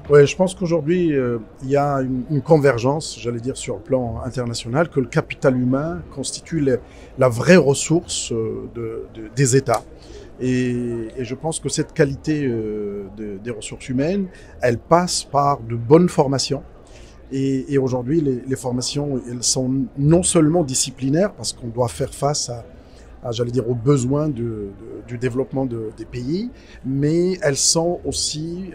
Ouais, je pense qu'aujourd'hui, il y a une convergence, j'allais dire, sur le plan international, que le capital humain constitue la vraie ressource des États. Et je pense que cette qualité des ressources humaines, elle passe par de bonnes formations. Et aujourd'hui, les formations, elles sont non seulement disciplinaires, parce qu'on doit faire face j'allais dire, aux besoins du développement des pays, mais elles sont aussi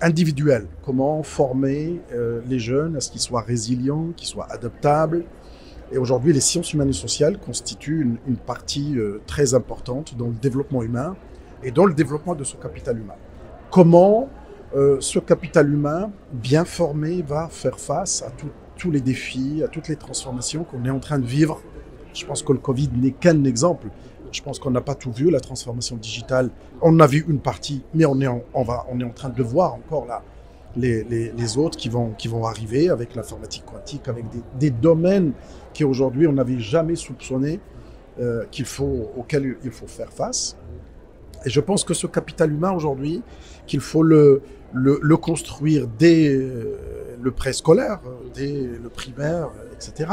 individuelles. Comment former les jeunes à ce qu'ils soient résilients, qu'ils soient adaptables. Et aujourd'hui, les sciences humaines et sociales constituent une partie très importante dans le développement humain et dans le développement de ce capital humain. Comment ce capital humain bien formé va faire face à tous les défis, à toutes les transformations qu'on est en train de vivre. Je pense que le Covid n'est qu'un exemple. Je pense qu'on n'a pas tout vu, la transformation digitale. On a vu une partie, mais on est en train de voir encore là les autres qui vont arriver avec l'informatique quantique, avec des domaines qu'aujourd'hui on n'avait jamais soupçonné auxquels il faut faire face. Et je pense que ce capital humain aujourd'hui, qu'il faut le construire dès le préscolaire, dès le primaire, etc.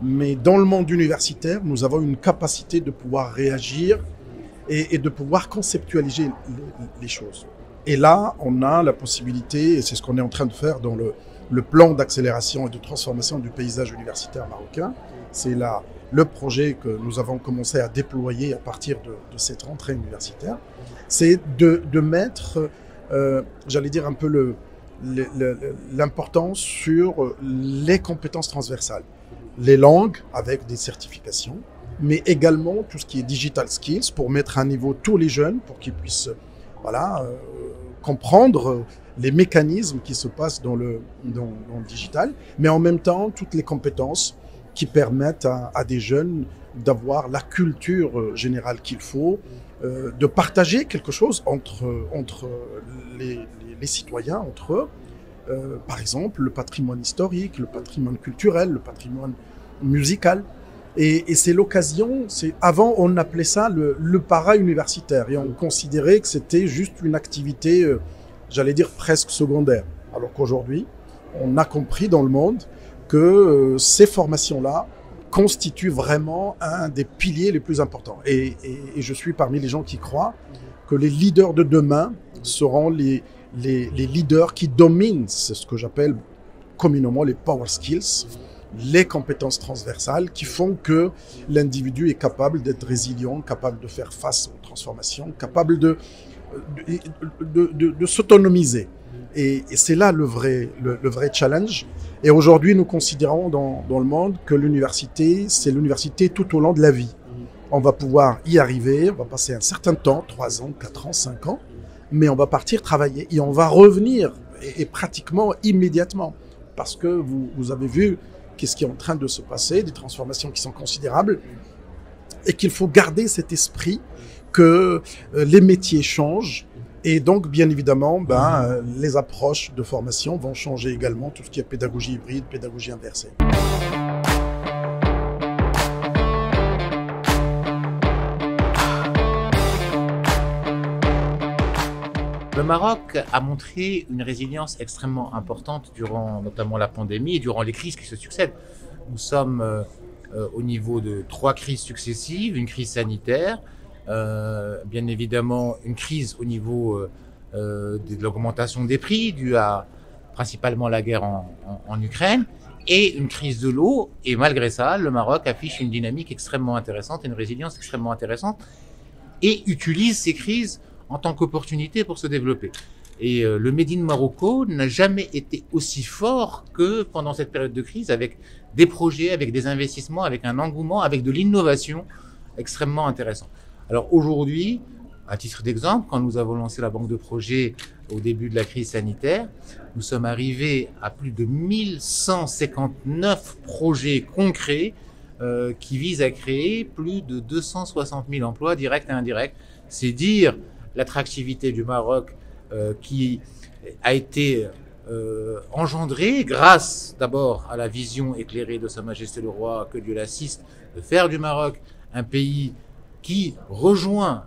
Mais dans le monde universitaire, nous avons une capacité de pouvoir réagir et de pouvoir conceptualiser les choses. Et là, on a la possibilité, et c'est ce qu'on est en train de faire dans le plan d'accélération et de transformation du paysage universitaire marocain, c'est le projet que nous avons commencé à déployer à partir de cette rentrée universitaire, c'est de mettre, j'allais dire un peu l'importance sur les compétences transversales. Les langues avec des certifications, mais également tout ce qui est digital skills pour mettre à niveau tous les jeunes pour qu'ils puissent comprendre les mécanismes qui se passent dans le digital, mais en même temps toutes les compétences qui permettent à des jeunes d'avoir la culture générale qu'il faut, de partager quelque chose entre les citoyens, entre eux. Par exemple, le patrimoine historique, le patrimoine culturel, le patrimoine musical. Et c'est l'occasion, avant on appelait ça le para-universitaire et on considérait que c'était juste une activité, j'allais dire presque secondaire. Alors qu'aujourd'hui, on a compris dans le monde que ces formations-là constituent vraiment un des piliers les plus importants. Et je suis parmi les gens qui croient que les leaders de demain seront les leaders qui dominent, c'est ce que j'appelle communément les power skills, les compétences transversales qui font que l'individu est capable d'être résilient, capable de faire face aux transformations, capable de s'autonomiser. Et c'est là le vrai challenge. Et aujourd'hui, nous considérons dans le monde que l'université, c'est l'université tout au long de la vie. On va pouvoir y arriver, on va passer un certain temps, 3 ans, 4 ans, 5 ans, mais on va partir travailler et on va revenir et pratiquement immédiatement. Parce que vous avez vu qu'est-ce qui est en train de se passer, des transformations qui sont considérables et qu'il faut garder cet esprit que les métiers changent et donc bien évidemment les approches de formation vont changer également, tout ce qui est pédagogie hybride, pédagogie inversée. Le Maroc a montré une résilience extrêmement importante durant notamment la pandémie et durant les crises qui se succèdent. Nous sommes au niveau de 3 crises successives, une crise sanitaire, bien évidemment une crise au niveau de l'augmentation des prix due à principalement la guerre en Ukraine et une crise de l'eau. Et malgré ça, le Maroc affiche une dynamique extrêmement intéressante et une résilience extrêmement intéressante et utilise ces crises en tant qu'opportunité pour se développer. Et le Made in Morocco n'a jamais été aussi fort que pendant cette période de crise, avec des projets, avec des investissements, avec un engouement, avec de l'innovation extrêmement intéressant. Alors aujourd'hui, à titre d'exemple, quand nous avons lancé la banque de projets au début de la crise sanitaire, nous sommes arrivés à plus de 1159 projets concrets qui visent à créer plus de 260 000 emplois directs et indirects. C'est dire l'attractivité du Maroc qui a été engendrée grâce d'abord à la vision éclairée de Sa Majesté le Roi, que Dieu l'assiste, de faire du Maroc un pays qui rejoint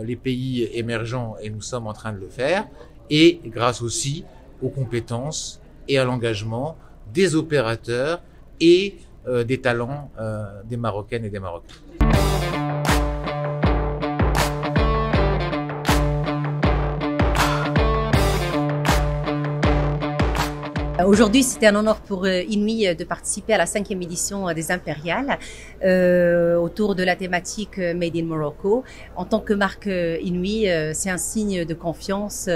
les pays émergents, et nous sommes en train de le faire, et grâce aussi aux compétences et à l'engagement des opérateurs et des talents des Marocaines et des Marocains. Aujourd'hui, c'était un honneur pour Inouï de participer à la 5e édition des Impériales autour de la thématique Made in Morocco. En tant que marque Inouï, c'est un signe de confiance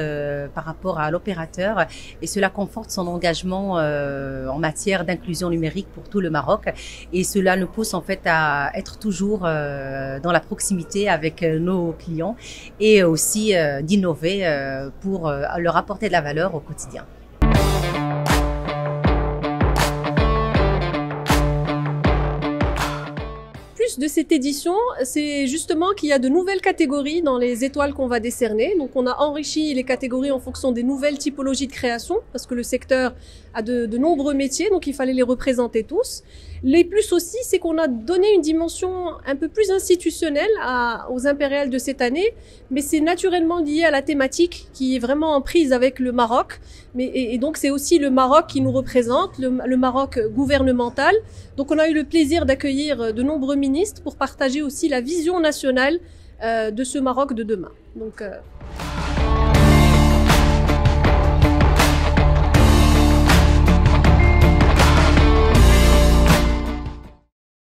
par rapport à l'opérateur et cela conforte son engagement en matière d'inclusion numérique pour tout le Maroc. Et cela nous pousse en fait à être toujours dans la proximité avec nos clients et aussi d'innover pour leur apporter de la valeur au quotidien. De cette édition, c'est justement qu'il y a de nouvelles catégories dans les étoiles qu'on va décerner. Donc on a enrichi les catégories en fonction des nouvelles typologies de création parce que le secteur a de nombreux métiers, donc il fallait les représenter tous. Les plus aussi, c'est qu'on a donné une dimension un peu plus institutionnelle aux impériales de cette année, mais c'est naturellement lié à la thématique qui est vraiment en prise avec le Maroc. Et donc c'est aussi le Maroc qui nous représente, le Maroc gouvernemental. Donc on a eu le plaisir d'accueillir de nombreux ministres pour partager aussi la vision nationale de ce Maroc de demain. Donc